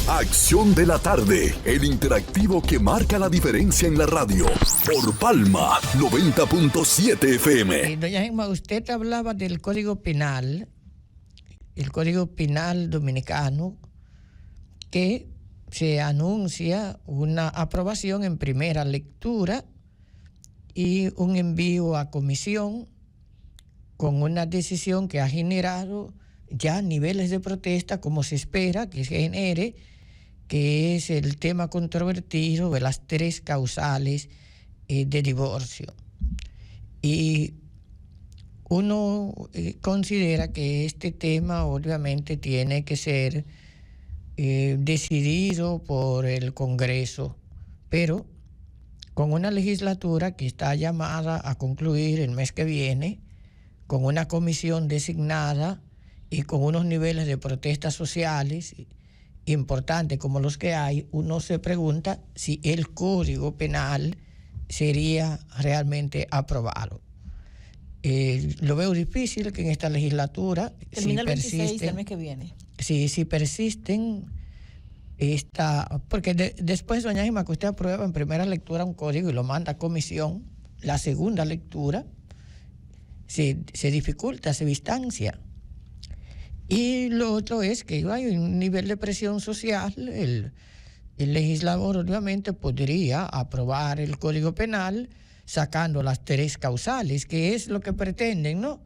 Acción de la tarde, el interactivo que marca la diferencia en la radio. Por Palma 90.7 FM. Doña Gemma, usted hablaba del Código Penal, el Código Penal dominicano, que se anuncia una aprobación en primera lectura y un envío a comisión con una decisión que ha generado ya niveles de protesta, como se espera que se genere, que es el tema controvertido de las 3 causales de divorcio. Y uno considera que este tema obviamente tiene que ser decidido por el Congreso, pero con una legislatura que está llamada a concluir el mes que viene, con una comisión designada y con unos niveles de protestas sociales importantes como los que hay, uno se pregunta si el Código Penal sería realmente aprobado. Lo veo difícil que en esta legislatura, termina el 26 del mes que viene. Si persisten porque después, doña Gemma, que usted aprueba en primera lectura un código y lo manda a comisión, la segunda lectura se dificulta, se distancia. Y lo otro es que hay un nivel de presión social. El legislador obviamente podría aprobar el Código Penal sacando las 3 causales, que es lo que pretenden, ¿no?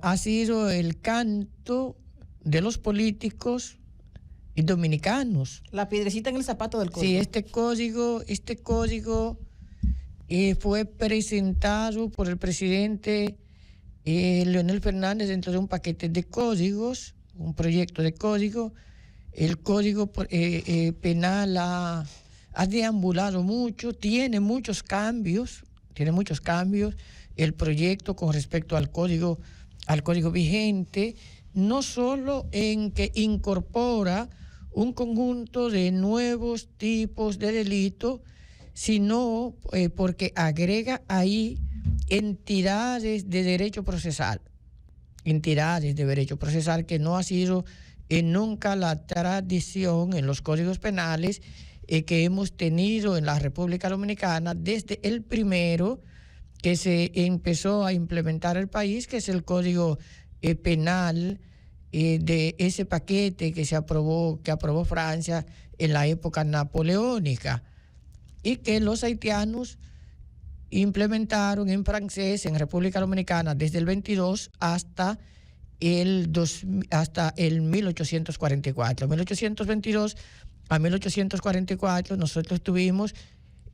Ha sido el canto de los políticos dominicanos. La piedrecita en el zapato del código. Sí, este código fue presentado por el presidente Leonel Fernández dentro de un paquete de códigos, un proyecto de código. El Código Penal ha deambulado mucho, tiene muchos cambios. El proyecto con respecto al código vigente, no solo en que incorpora un conjunto de nuevos tipos de delito, sino porque agrega ahí entidades de derecho procesal que no ha sido nunca la tradición en los códigos penales que hemos tenido en la República Dominicana desde el primero que se empezó a implementar el país, que es el Código Penal de ese paquete que aprobó Francia en la época napoleónica, y que los haitianos implementaron en francés en República Dominicana desde el 22 hasta el 1844. 1822 a 1844 nosotros tuvimos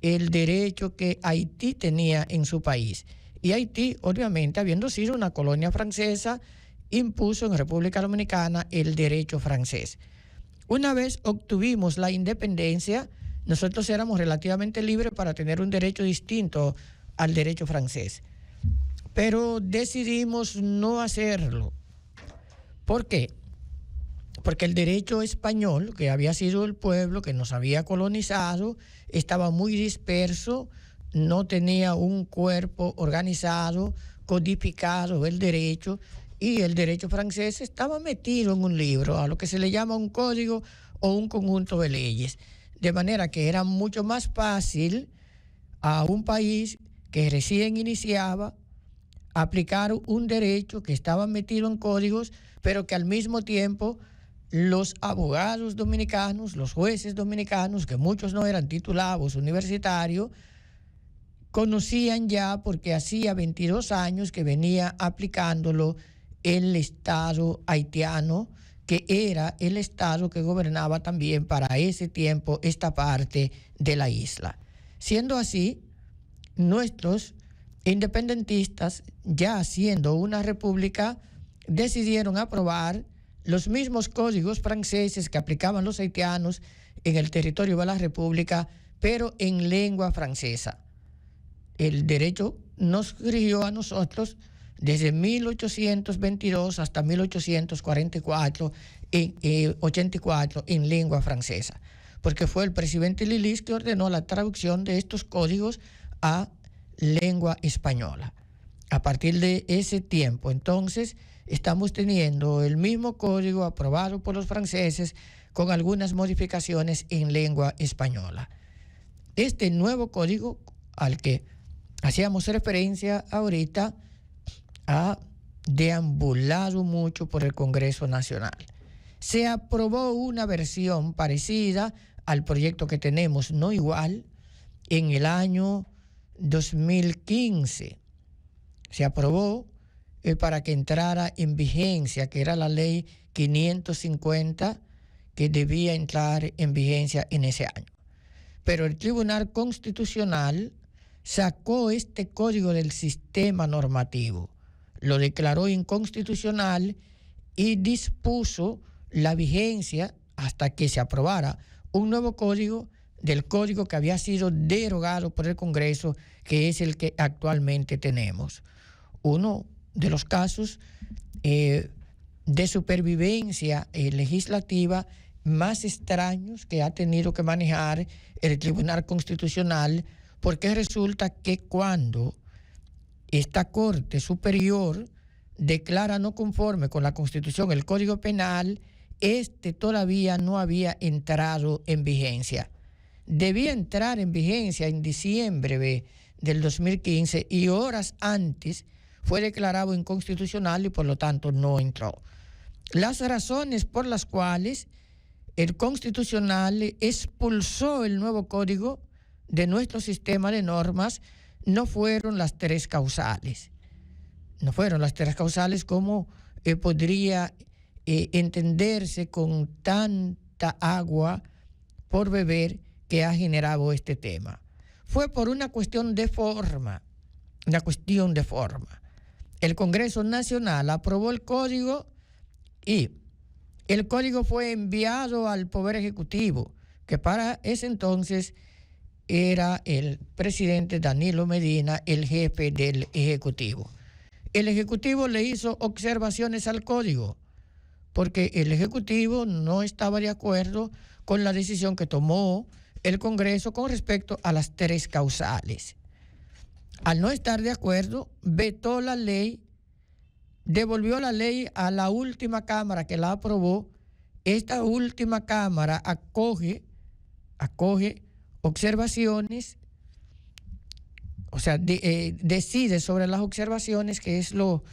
el derecho que Haití tenía en su país. Y Haití, obviamente, habiendo sido una colonia francesa, impuso en República Dominicana el derecho francés. Una vez obtuvimos la independencia, nosotros éramos relativamente libres para tener un derecho distinto al derecho francés. Pero decidimos no hacerlo. ¿Por qué? Porque el derecho español, que había sido el pueblo que nos había colonizado, estaba muy disperso, no tenía un cuerpo organizado, codificado el derecho, y el derecho francés estaba metido en un libro, a lo que se le llama un código o un conjunto de leyes. De manera que era mucho más fácil a un país que recién iniciaba aplicar un derecho que estaba metido en códigos, pero que al mismo tiempo los abogados dominicanos, los jueces dominicanos, que muchos no eran titulados universitarios, conocían ya porque hacía 22 años que venía aplicándolo el Estado haitiano, que era el Estado que gobernaba también para ese tiempo esta parte de la isla. Siendo así, nuestros independentistas, ya siendo una república, decidieron aprobar los mismos códigos franceses que aplicaban los haitianos en el territorio de la república, pero en lengua francesa. El derecho nos rigió a nosotros desde 1822 hasta 1844, 84 en lengua francesa, porque fue el presidente Lilis que ordenó la traducción de estos códigos a lengua española. A partir de ese tiempo, entonces, estamos teniendo el mismo código aprobado por los franceses con algunas modificaciones en lengua española. Este nuevo código al que hacíamos referencia ahorita ha deambulado mucho por el Congreso Nacional. Se aprobó una versión parecida al proyecto que tenemos, no igual, en el año 2015. Se aprobó para que entrara en vigencia, que era la ley 550, que debía entrar en vigencia en ese año. Pero el Tribunal Constitucional sacó este código del sistema normativo, lo declaró inconstitucional y dispuso la vigencia hasta que se aprobara un nuevo código del código que había sido derogado por el Congreso, que es el que actualmente tenemos. Uno de los casos de supervivencia legislativa más extraños que ha tenido que manejar el Tribunal Constitucional, porque resulta que cuando esta Corte Superior declara no conforme con la Constitución el Código Penal, todavía no había entrado en vigencia. Debía entrar en vigencia en diciembre del 2015 y horas antes fue declarado inconstitucional y por lo tanto no entró. Las razones por las cuales el Constitucional expulsó el nuevo código de nuestro sistema de normas no fueron las tres causales. No fueron las tres causales como podría entenderse con tanta agua por beber que ha generado este tema. Fue por una cuestión de forma, El Congreso Nacional aprobó el código y el código fue enviado al Poder Ejecutivo, que para ese entonces era el presidente Danilo Medina, el jefe del Ejecutivo. El Ejecutivo le hizo observaciones al código, porque el Ejecutivo no estaba de acuerdo con la decisión que tomó el Congreso con respecto a las tres causales. Al no estar de acuerdo, vetó la ley, devolvió la ley a la última Cámara que la aprobó. Esta última Cámara acoge observaciones, o sea, decide sobre las observaciones, que es lo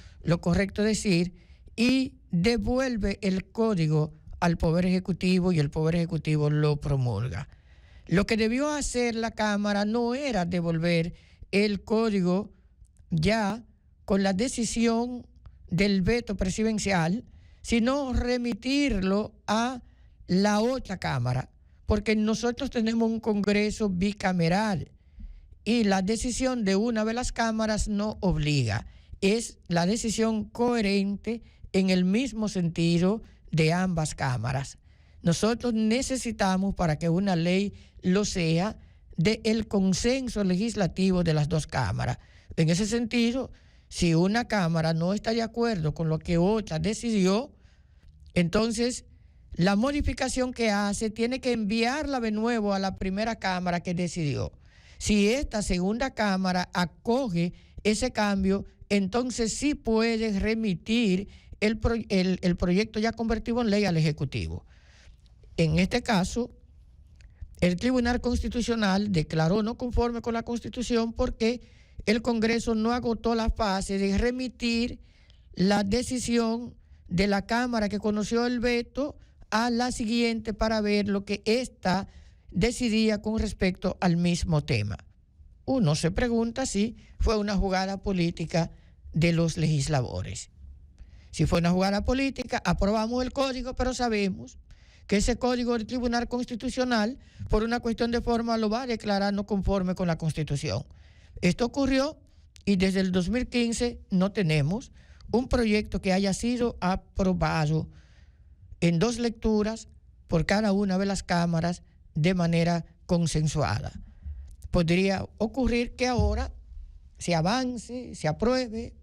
correcto decir, y devuelve el código al Poder Ejecutivo y el Poder Ejecutivo lo promulga. Lo que debió hacer la Cámara no era devolver el código ya con la decisión del veto presidencial, sino remitirlo a la otra Cámara, porque nosotros tenemos un Congreso bicameral y la decisión de una de las cámaras no obliga, es la decisión coherente en el mismo sentido de ambas cámaras. Nosotros necesitamos, para que una ley lo sea, del consenso legislativo de las dos cámaras. En ese sentido, si una cámara no está de acuerdo con lo que otra decidió, entonces la modificación que hace tiene que enviarla de nuevo a la primera cámara que decidió. Si esta segunda cámara acoge ese cambio, entonces sí puede remitir el proyecto ya convertido en ley al Ejecutivo. En este caso, el Tribunal Constitucional declaró no conforme con la Constitución porque el Congreso no agotó la fase de remitir la decisión de la Cámara que conoció el veto a la siguiente para ver lo que ésta decidía con respecto al mismo tema. Uno se pregunta si fue una jugada política de los legisladores. Si fue una jugada política, aprobamos el código, pero sabemos que ese código del Tribunal Constitucional, por una cuestión de forma, lo va a declarar no conforme con la Constitución. Esto ocurrió y desde el 2015 no tenemos un proyecto que haya sido aprobado en dos lecturas por cada una de las cámaras de manera consensuada. Podría ocurrir que ahora se avance, se apruebe,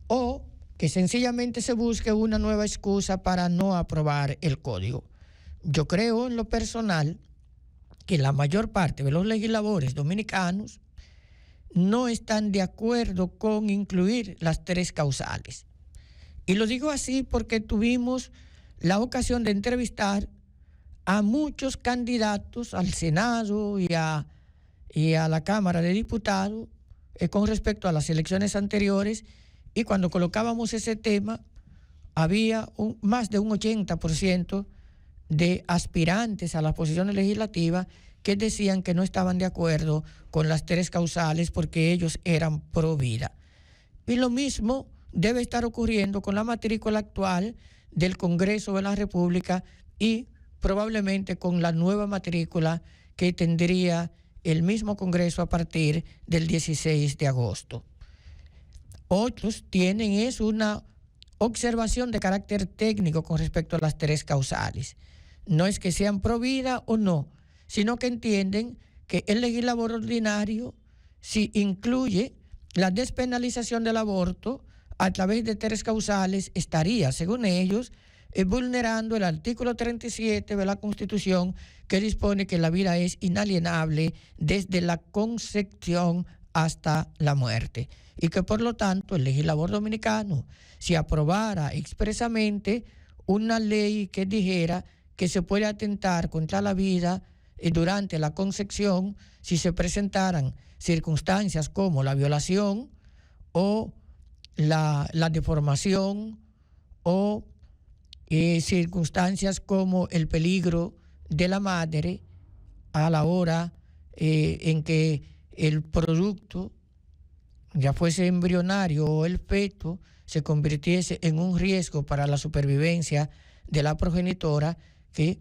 o que sencillamente se busque una nueva excusa para no aprobar el código. Yo creo en lo personal que la mayor parte de los legisladores dominicanos no están de acuerdo con incluir las tres causales. Y lo digo así porque tuvimos la ocasión de entrevistar a muchos candidatos al Senado y a la Cámara de Diputados con respecto a las elecciones anteriores, y cuando colocábamos ese tema había más de un 80% de aspirantes a las posiciones legislativas que decían que no estaban de acuerdo con las 3 causales porque ellos eran pro vida. Y lo mismo debe estar ocurriendo con la matrícula actual del Congreso de la República y probablemente con la nueva matrícula que tendría el mismo Congreso a partir del 16 de agosto. Otros tienen una observación de carácter técnico con respecto a las 3 causales. No es que sean pro vida o no, sino que entienden que el legislador ordinario, si incluye la despenalización del aborto a través de 3 causales, estaría, según ellos, vulnerando el artículo 37 de la Constitución, que dispone que la vida es inalienable desde la concepción hasta la muerte, y que por lo tanto el legislador dominicano, si aprobara expresamente una ley que dijera que se puede atentar contra la vida durante la concepción, si se presentaran circunstancias como la violación o la deformación o circunstancias como el peligro de la madre a la hora en que el producto, ya fuese embrionario o el feto, se convirtiese en un riesgo para la supervivencia de la progenitora, que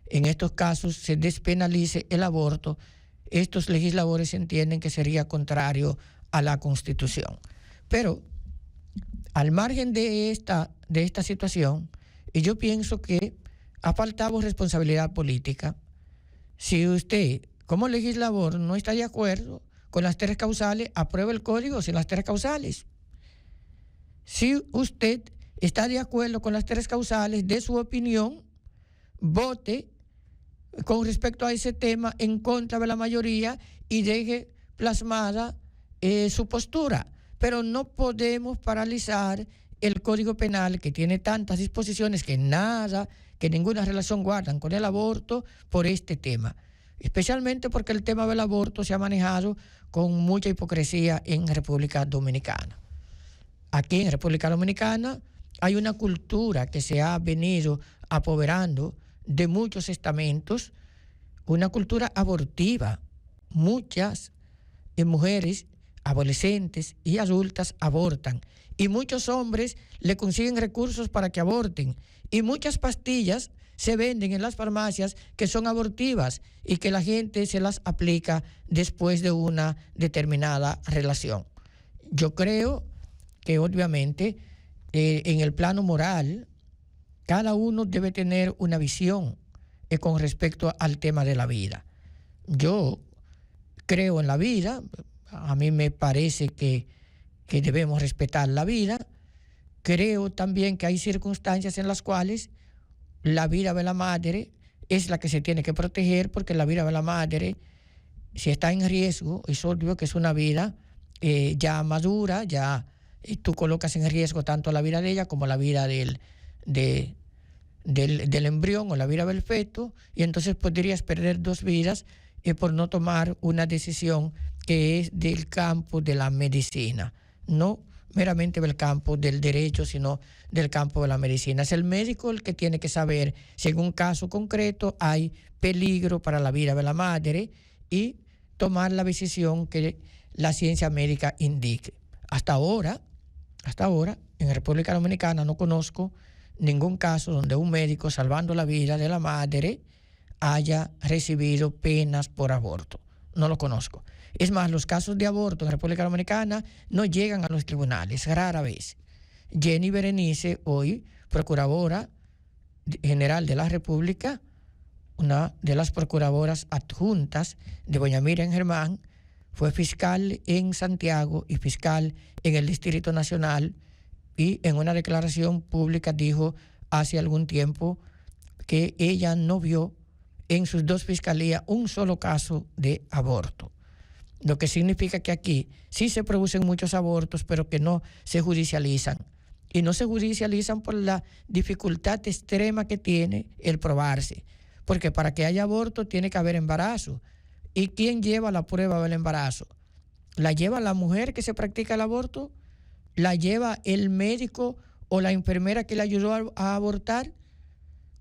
en estos casos se despenalice el aborto. Estos legisladores entienden que sería contrario a la Constitución. Pero al margen de esta situación, y yo pienso que ha faltado responsabilidad política. Si usted, como legislador, no está de acuerdo con las 3 causales, apruebe el código sin las 3 causales. Si usted está de acuerdo con las 3 causales, dé su opinión, vote con respecto a ese tema en contra de la mayoría y deje plasmada su postura. Pero no podemos paralizar el Código Penal, que tiene tantas disposiciones que ninguna relación guardan con el aborto, por este tema. Especialmente porque el tema del aborto se ha manejado con mucha hipocresía en República Dominicana. Aquí en República Dominicana hay una cultura que se ha venido apoderando de muchos estamentos, una cultura abortiva. Muchas mujeres, adolescentes y adultas abortan, y muchos hombres le consiguen recursos para que aborten, y muchas pastillas se venden en las farmacias que son abortivas y que la gente se las aplica después de una determinada relación. Yo creo que obviamente en el plano moral cada uno debe tener una visión con respecto al tema de la vida. Yo creo en la vida, a mí me parece que debemos respetar la vida. Creo también que hay circunstancias en las cuales la vida de la madre es la que se tiene que proteger, porque la vida de la madre, si está en riesgo, es obvio que es una vida ya madura, ya tú colocas en riesgo tanto la vida de ella como la vida del embrión o la vida del feto, y entonces podrías perder 2 vidas por no tomar una decisión que es del campo de la medicina, no meramente del campo del derecho, sino del campo de la medicina. Es el médico el que tiene que saber si en un caso concreto hay peligro para la vida de la madre y tomar la decisión que la ciencia médica indique. Hasta ahora, en República Dominicana no conozco ningún caso donde un médico, salvando la vida de la madre, haya recibido penas por aborto. No lo conozco. Es más, los casos de aborto en República Dominicana no llegan a los tribunales, rara vez. Jenny Berenice, hoy procuradora general de la República, una de las procuradoras adjuntas de doña Miriam Germán, fue fiscal en Santiago y fiscal en el Distrito Nacional, y en una declaración pública dijo hace algún tiempo que ella no vio en sus 2 fiscalías un solo caso de aborto. Lo que significa que aquí sí se producen muchos abortos, pero que no se judicializan. y no se judicializan por la dificultad extrema que tiene el probarse. Porque para que haya aborto tiene que haber embarazo. ¿Y quién lleva la prueba del embarazo? ¿La lleva la mujer que se practica el aborto? ¿La lleva el médico o la enfermera que le ayudó a abortar?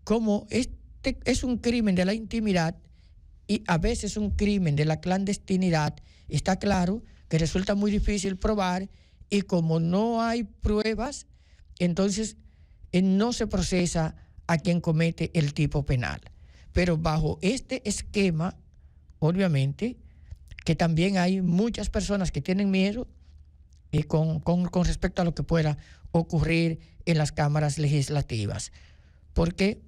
Como este es un crimen de la intimidad y a veces un crimen de la clandestinidad, está claro que resulta muy difícil probar, y como no hay pruebas, entonces no se procesa a quien comete el tipo penal. Pero bajo este esquema, obviamente, que también hay muchas personas que tienen miedo con respecto a lo que pueda ocurrir en las cámaras legislativas. Porque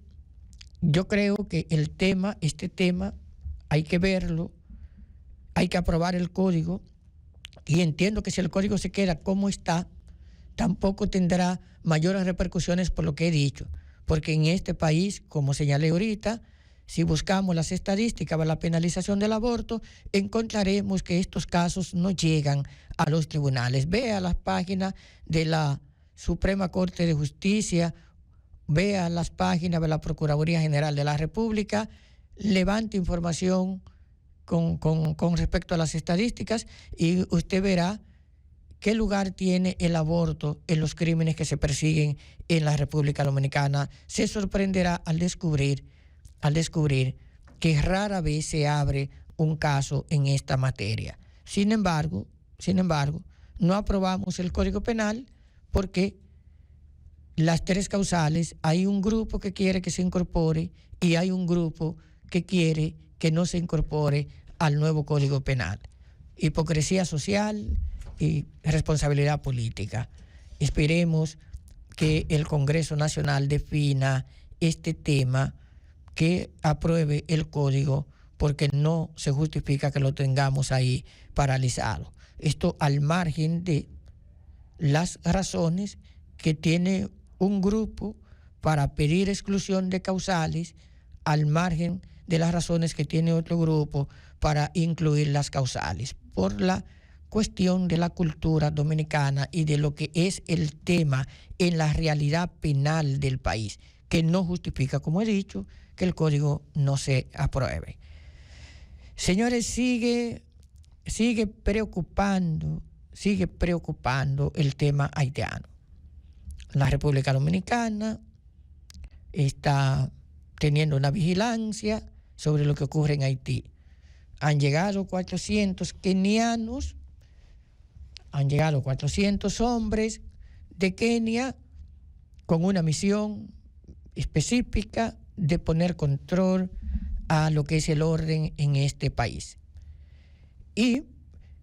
yo creo que este tema, hay que verlo, hay que aprobar el código, y entiendo que si el código se queda como está, tampoco tendrá mayores repercusiones por lo que he dicho, porque en este país, como señalé ahorita, si buscamos las estadísticas de la penalización del aborto, encontraremos que estos casos no llegan a los tribunales. Vea las páginas de la Suprema Corte de Justicia, vea las páginas de la Procuraduría General de la República, levante información con respecto a las estadísticas y usted verá qué lugar tiene el aborto en los crímenes que se persiguen en la República Dominicana. Se sorprenderá al descubrir que rara vez se abre un caso en esta materia. Sin embargo, no aprobamos el Código Penal porque las tres causales, hay un grupo que quiere que se incorpore y hay un grupo que quiere que no se incorpore al nuevo Código Penal. Hipocresía social y responsabilidad política. Esperemos que el Congreso Nacional defina este tema, que apruebe el código, porque no se justifica que lo tengamos ahí paralizado. Esto al margen de las razones que tiene un grupo para pedir exclusión de causales, al margen de las razones que tiene otro grupo para incluir las causales, por la cuestión de la cultura dominicana y de lo que es el tema en la realidad penal del país, que no justifica, como he dicho, que el código no se apruebe. Señores, sigue preocupando el tema haitiano. La República Dominicana está teniendo una vigilancia sobre lo que ocurre en Haití. Han llegado 400 kenianos, han llegado 400 hombres de Kenia con una misión específica de poner control a lo que es el orden en este país. Y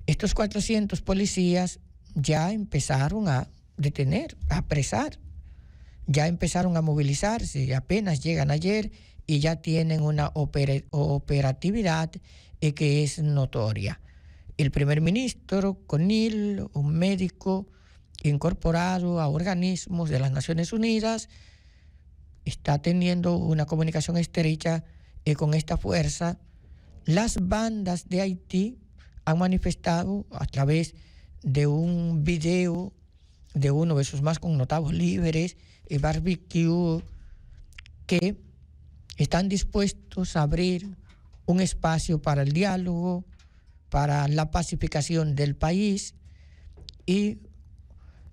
estos 400 policías ya empezaron a detener, a apresar, ya empezaron a movilizarse, apenas llegan ayer y ya tienen una operatividad que es notoria. El primer ministro Conil, un médico incorporado a organismos de las Naciones Unidas, está teniendo una comunicación estrecha con esta fuerza. Las bandas de Haití han manifestado a través de un video de uno de sus más connotados líderes, el Barbecue, que están dispuestos a abrir un espacio para el diálogo, para la pacificación del país, y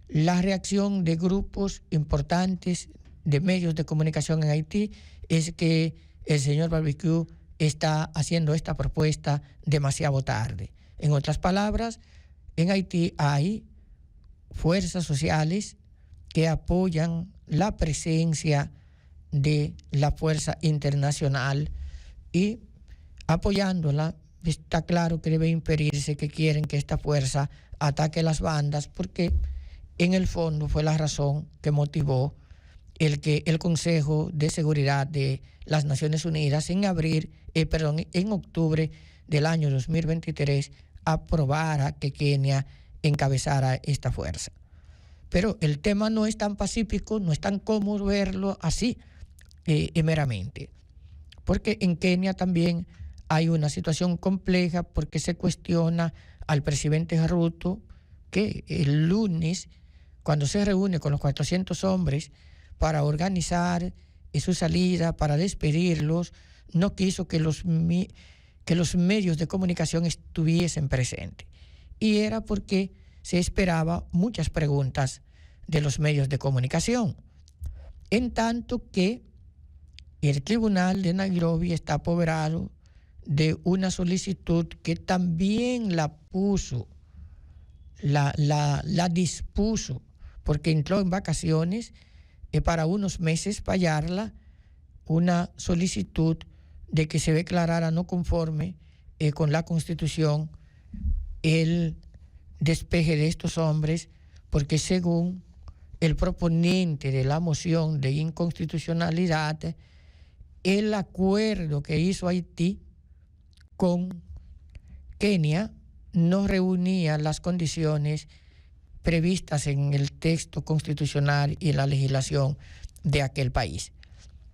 la reacción de grupos importantes de medios de comunicación en Haití es que el señor Barbecue está haciendo esta propuesta demasiado tarde. En otras palabras, en Haití hay fuerzas sociales que apoyan la presencia de la fuerza internacional, y apoyándola está claro que debe impedirse que quieren que esta fuerza ataque las bandas, porque en el fondo fue la razón que motivó el que el Consejo de Seguridad de las Naciones Unidas en octubre del año 2023 aprobara que Kenia encabezara esta fuerza. Pero el tema no es tan pacífico, no es tan cómodo verlo así meramente, porque en Kenia también hay una situación compleja, porque se cuestiona al presidente Ruto, que el lunes cuando se reúne con los 400 hombres para organizar su salida, para despedirlos, no quiso que los medios de comunicación estuviesen presentes. Y era porque se esperaba muchas preguntas de los medios de comunicación. En tanto que el tribunal de Nairobi está apoderado de una solicitud que también la puso, la dispuso, porque entró en vacaciones para unos meses para hallarla, una solicitud de que se declarara no conforme con la Constitución el despeje de estos hombres, porque según el proponente de la moción de inconstitucionalidad, el acuerdo que hizo Haití con Kenia no reunía las condiciones previstas en el texto constitucional y en la legislación de aquel país.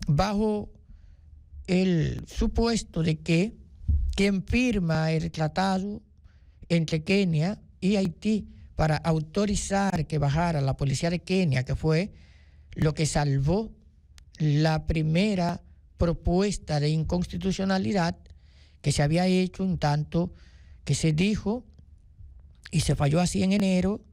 Bajo el supuesto de que quien firma el tratado entre Kenia y Haití para autorizar que bajara la policía de Kenia, que fue lo que salvó la primera propuesta de inconstitucionalidad que se había hecho, en tanto que se dijo, y se falló así en enero,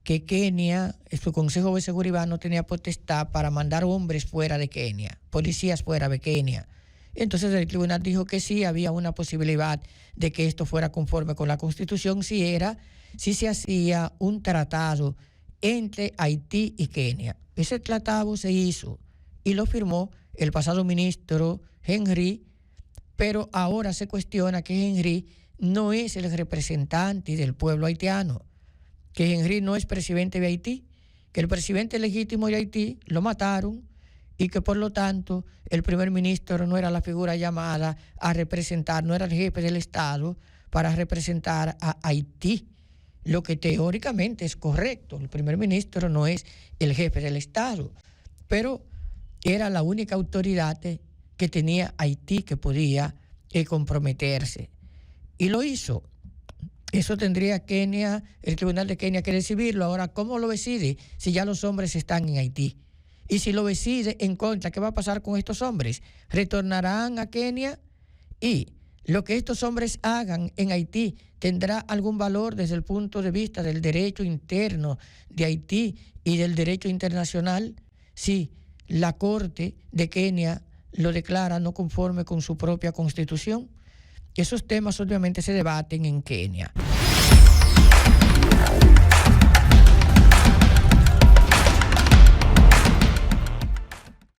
que Kenia, su Consejo de Seguridad no tenía potestad para mandar hombres fuera de Kenia, policías fuera de Kenia. Entonces el tribunal dijo que sí, había una posibilidad de que esto fuera conforme con la Constitución si se hacía un tratado entre Haití y Kenia. Ese tratado se hizo y lo firmó el pasado ministro Henry, pero ahora se cuestiona que Henry no es el representante del pueblo haitiano, que Henry no es presidente de Haití, que el presidente legítimo de Haití lo mataron y que por lo tanto el primer ministro no era la figura llamada a representar, no era el jefe del Estado para representar a Haití, lo que teóricamente es correcto. El primer ministro no es el jefe del Estado, pero era la única autoridad que tenía Haití que podía comprometerse. Y lo hizo. Eso tendría Kenia, el tribunal de Kenia, que decidirlo. Ahora, ¿cómo lo decide si ya los hombres están en Haití? Y si lo decide en contra, ¿qué va a pasar con estos hombres? ¿Retornarán a Kenia? Y lo que estos hombres hagan en Haití, ¿tendrá algún valor desde el punto de vista del derecho interno de Haití y del derecho internacional? Si la Corte de Kenia lo declara no conforme con su propia Constitución. Esos temas obviamente se debaten en Kenia.